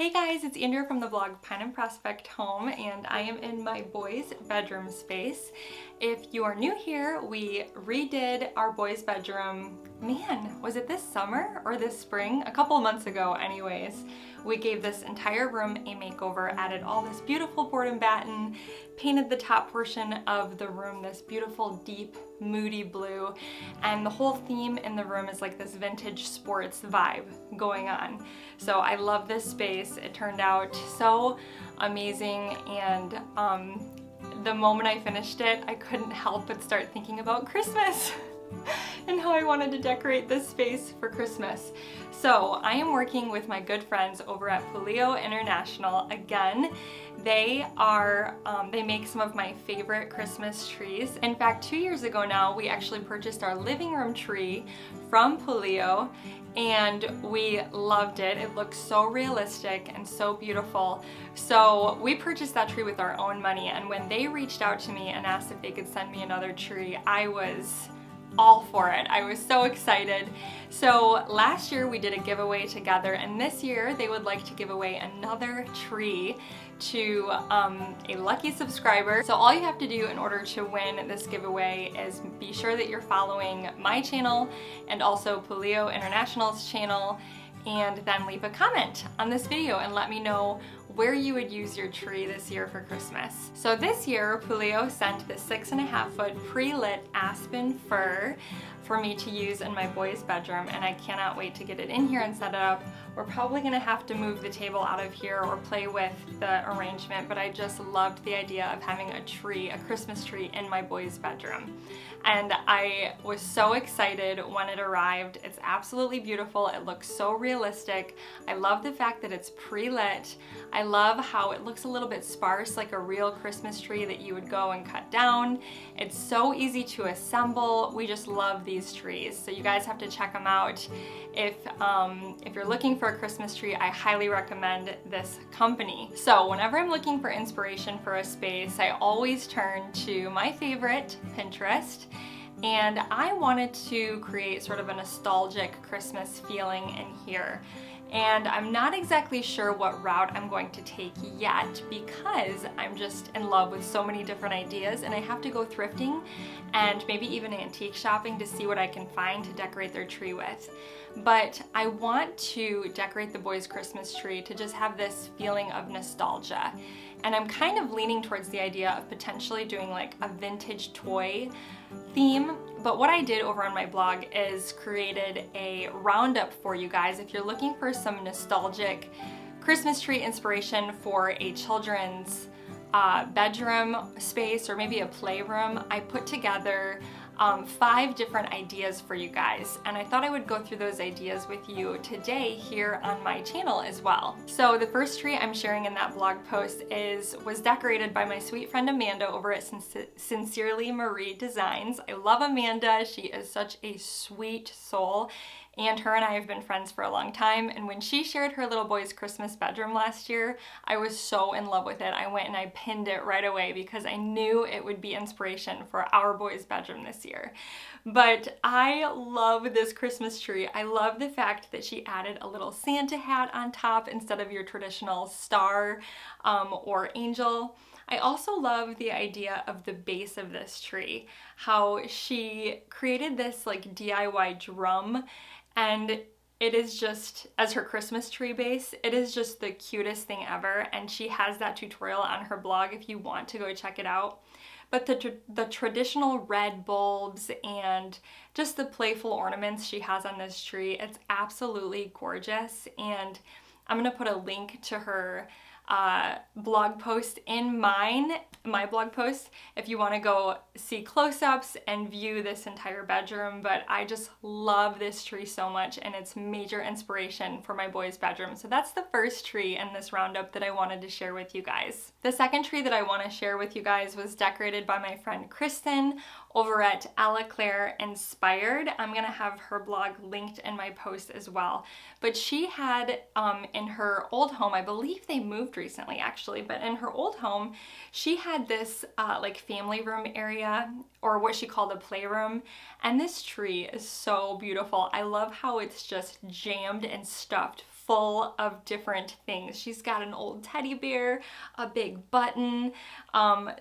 Hey guys, it's Andrea from the blog Pine and Prospect Home, and I am in my boys' bedroom space. If you are new here, we redid our boys' bedroom, man, was it this summer or this spring? A couple months ago anyways. We gave this entire room a makeover, added all this beautiful board and batten, painted the top portion of the room this beautiful, deep, moody blue, and the whole theme in the room is like this vintage sports vibe going on. So I love this space. It turned out so amazing, and the moment I finished it, I couldn't help but start thinking about Christmas and how I wanted to decorate this space for Christmas. So I am working with my good friends over at Puleo International again. They make some of my favorite Christmas trees. In fact, 2 years ago now, we actually purchased our living room tree from Puleo, and we loved it. It looks so realistic and so beautiful. So we purchased that tree with our own money, and when they reached out to me and asked if they could send me another tree, I was all for it. I was so excited. So last year we did a giveaway together, and this year they would like to give away another tree to a lucky subscriber. So all you have to do in order to win this giveaway is be sure that you're following my channel and also Puleo International's channel, and then leave a comment on this video and let me know where you would use your tree this year for Christmas. So this year, Puleo sent the 6.5-foot pre-lit aspen fir for me to use in my boys' bedroom, and I cannot wait to get it in here and set it up. We're probably gonna have to move the table out of here or play with the arrangement, but I just loved the idea of having a tree, a Christmas tree, in my boys' bedroom. And I was so excited when it arrived. It's absolutely beautiful. It looks so realistic. I love the fact that it's pre-lit. I love how it looks a little bit sparse, like a real Christmas tree that you would go and cut down. It's so easy to assemble. We just love these trees. So you guys have to check them out. If you're looking for a Christmas tree, I highly recommend this company. So whenever I'm looking for inspiration for a space, I always turn to my favorite, Pinterest. And I wanted to create sort of a nostalgic Christmas feeling in here. And I'm not exactly sure what route I'm going to take yet, because I'm just in love with so many different ideas, and I have to go thrifting and maybe even antique shopping to see what I can find to decorate their tree with. But I want to decorate the boys' Christmas tree to just have this feeling of nostalgia. And I'm kind of leaning towards the idea of potentially doing like a vintage toy theme. But what I did over on my blog is created a roundup for you guys. If you're looking for some nostalgic Christmas tree inspiration for a children's bedroom space or maybe a playroom, I put together 5 different ideas for you guys, and I thought I would go through those ideas with you today here on my channel as well. So the first tree I'm sharing in that blog post was decorated by my sweet friend Amanda over at Sincerely Marie Designs. I love Amanda. She is such a sweet soul, and her and I have been friends for a long time, and when she shared her little boy's Christmas bedroom last year, I was so in love with it. I went and I pinned it right away because I knew it would be inspiration for our boy's bedroom this year. But I love this Christmas tree. I love the fact that she added a little Santa hat on top instead of your traditional star or angel. I also love the idea of the base of this tree, how she created this like DIY drum, and it is just, as her Christmas tree base, it is just the cutest thing ever, and she has that tutorial on her blog if you want to go check it out. But the traditional red bulbs and just the playful ornaments she has on this tree, it's absolutely gorgeous, and I'm gonna put a link to her blog post in my blog post if you want to go see close-ups and view this entire bedroom. But I just love this tree so much, and it's major inspiration for my boys' bedroom. So that's the first tree in this roundup that I wanted to share with you guys. The second tree that I want to share with you guys was decorated by my friend Kristen over at Ella Claire Inspired. I'm gonna have her blog linked in my post as well. But she had in her old home, I believe they moved recently actually, but in her old home, she had this like family room area, or what she called a playroom, and this tree is so beautiful. I love how it's just jammed and stuffed full of different things. She's got an old teddy bear, a big button, an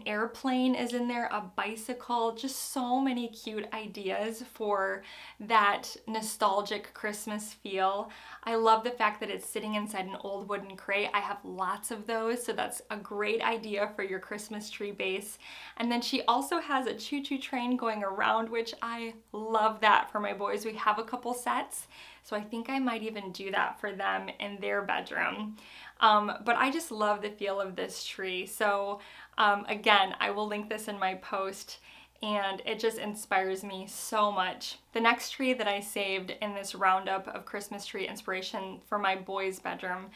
airplane is in there, a bicycle, just so many cute ideas for that nostalgic Christmas feel. I love the fact that it's sitting inside an old wooden crate. I have lots of those, so that's a great idea for your Christmas tree base. And then she also has a choo-choo train going around, which I love that for my boys. We have a couple sets, so I think I might even do that for them in their bedroom. But I just love the feel of this tree. So again, I will link this in my post, and it just inspires me so much. The next tree that I saved in this roundup of Christmas tree inspiration for my boys' bedroom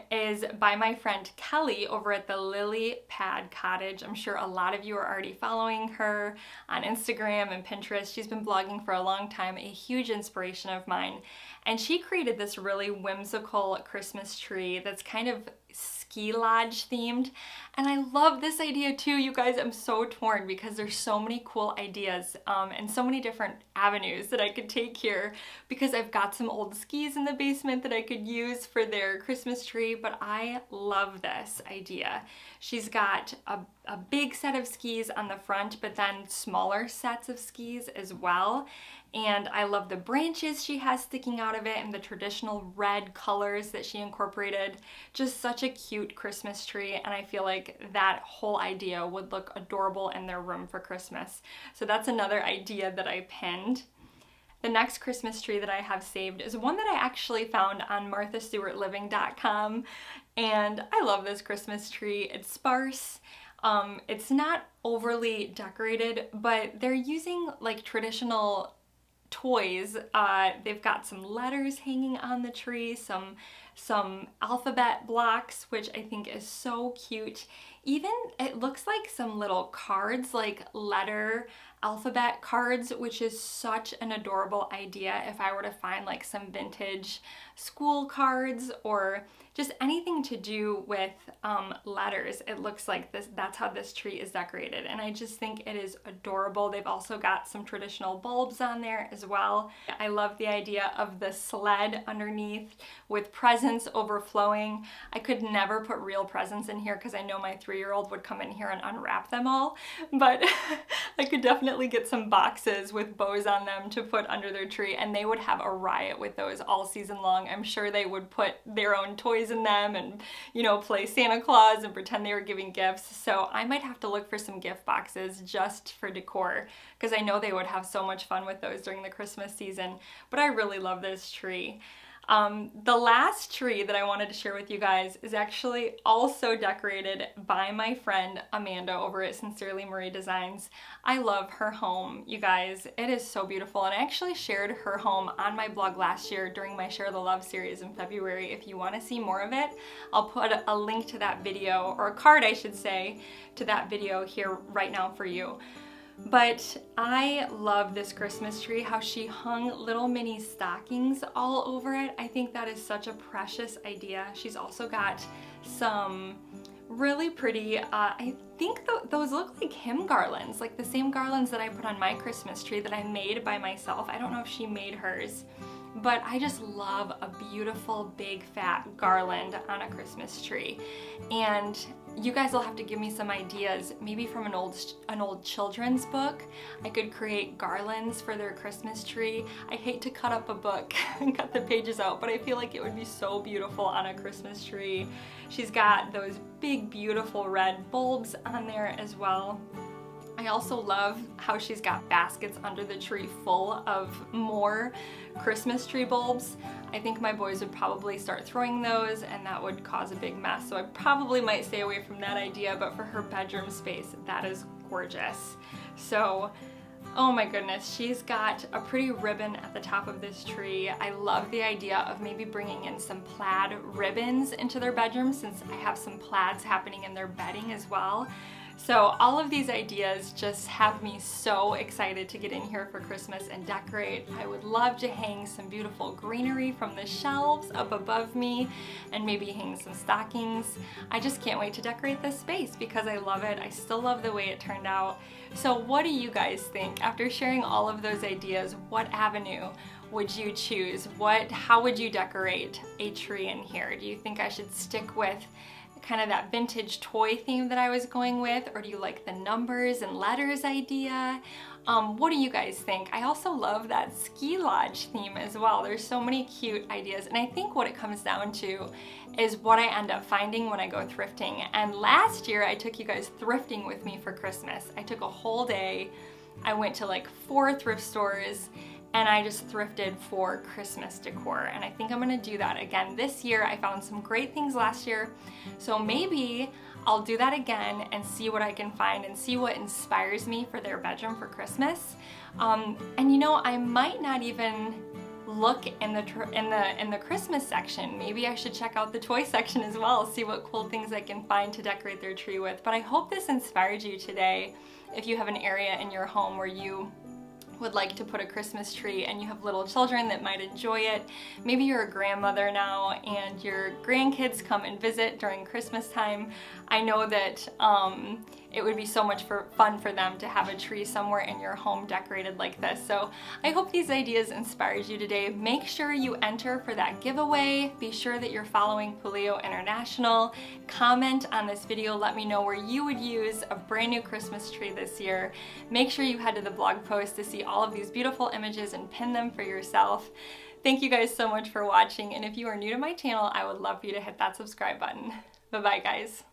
is by my friend Kelly over at the Lily Pad Cottage. I'm sure a lot of you are already following her on Instagram and Pinterest. She's been blogging for a long time, a huge inspiration of mine. And she created this really whimsical Christmas tree that's kind of ski lodge themed. And I love this idea too, you guys. I'm so torn because there's so many cool ideas and so many different avenues that I could take here, because I've got some old skis in the basement that I could use for their Christmas tree, but I love this idea. She's got a big set of skis on the front, but then smaller sets of skis as well. And I love the branches she has sticking out of it and the traditional red colors that she incorporated. Just such a cute Christmas tree, and I feel like that whole idea would look adorable in their room for Christmas. So that's another idea that I pinned. The next Christmas tree that I have saved is one that I actually found on marthastewartliving.com, and I love this Christmas tree. It's sparse. It's not overly decorated, but they're using like traditional toys. They've got some letters hanging on the tree, some alphabet blocks, which I think is so cute. Even it looks like some little cards, like letter alphabet cards, which is such an adorable idea if I were to find like some vintage school cards or just anything to do with letters. It looks like this, that's how this tree is decorated, and I just think it is adorable. They've also got some traditional bulbs on there as well. I love the idea of the sled underneath with presents overflowing. I could never put real presents in here because I know my 3-year-old would come in here and unwrap them all, but I could definitely get some boxes with bows on them to put under their tree, and they would have a riot with those all season long. I'm sure they would put their own toys in them and, you know, play Santa Claus and pretend they were giving gifts. So I might have to look for some gift boxes just for decor, because I know they would have so much fun with those during the Christmas season. But I really love this tree. The last tree that I wanted to share with you guys is actually also decorated by my friend Amanda over at Sincerely Marie Designs. I love her home, you guys. It is so beautiful, and I actually shared her home on my blog last year during my Share the Love series in February. If you want to see more of it, I'll put a link to that video, or a card I should say, to that video here right now for you. But I love this Christmas tree, how she hung little mini stockings all over it. I think that is such a precious idea. She's also got some really pretty, I think those look like hymn garlands, like the same garlands that I put on my Christmas tree that I made by myself. I don't know if she made hers, but I just love a beautiful big fat garland on a Christmas tree. And you guys will have to give me some ideas, maybe from an old children's book. I could create garlands for their Christmas tree. I hate to cut up a book and cut the pages out, but I feel like it would be so beautiful on a Christmas tree. She's got those big beautiful red bulbs on there as well. I also love how she's got baskets under the tree full of more Christmas tree bulbs. I think my boys would probably start throwing those, and that would cause a big mess, so I probably might stay away from that idea, but for her bedroom space, that is gorgeous. So, oh my goodness, she's got a pretty ribbon at the top of this tree. I love the idea of maybe bringing in some plaid ribbons into their bedroom, since I have some plaids happening in their bedding as well. So all of these ideas just have me so excited to get in here for Christmas and decorate. I would love to hang some beautiful greenery from the shelves up above me, and maybe hang some stockings. I just can't wait to decorate this space because I love it. I still love the way it turned out. So what do you guys think? After sharing all of those ideas, what avenue would you choose? How would you decorate a tree in here? Do you think I should stick with kind of that vintage toy theme that I was going with, or do you like the numbers and letters idea? What do you guys think? I also love that ski lodge theme as well. There's so many cute ideas, and I think what it comes down to is what I end up finding when I go thrifting. And last year I took you guys thrifting with me for Christmas. I took a whole day. I went to like 4 thrift stores and I just thrifted for Christmas decor, and I think I'm gonna do that again this year. I found some great things last year, so maybe I'll do that again and see what I can find and see what inspires me for their bedroom for Christmas. And you know, I might not even look in the Christmas section. Maybe I should check out the toy section as well, see what cool things I can find to decorate their tree with. But I hope this inspired you today. If you have an area in your home where you would like to put a Christmas tree and you have little children that might enjoy it. Maybe you're a grandmother now and your grandkids come and visit during Christmas time. I know that it would be so much fun for them to have a tree somewhere in your home decorated like this. So I hope these ideas inspired you today. Make sure you enter for that giveaway. Be sure that you're following Puleo International. Comment on this video. Let me know where you would use a brand new Christmas tree this year. Make sure you head to the blog post to see all of these beautiful images and pin them for yourself. Thank you guys so much for watching, and if you are new to my channel, I would love for you to hit that subscribe button. Bye-bye, guys.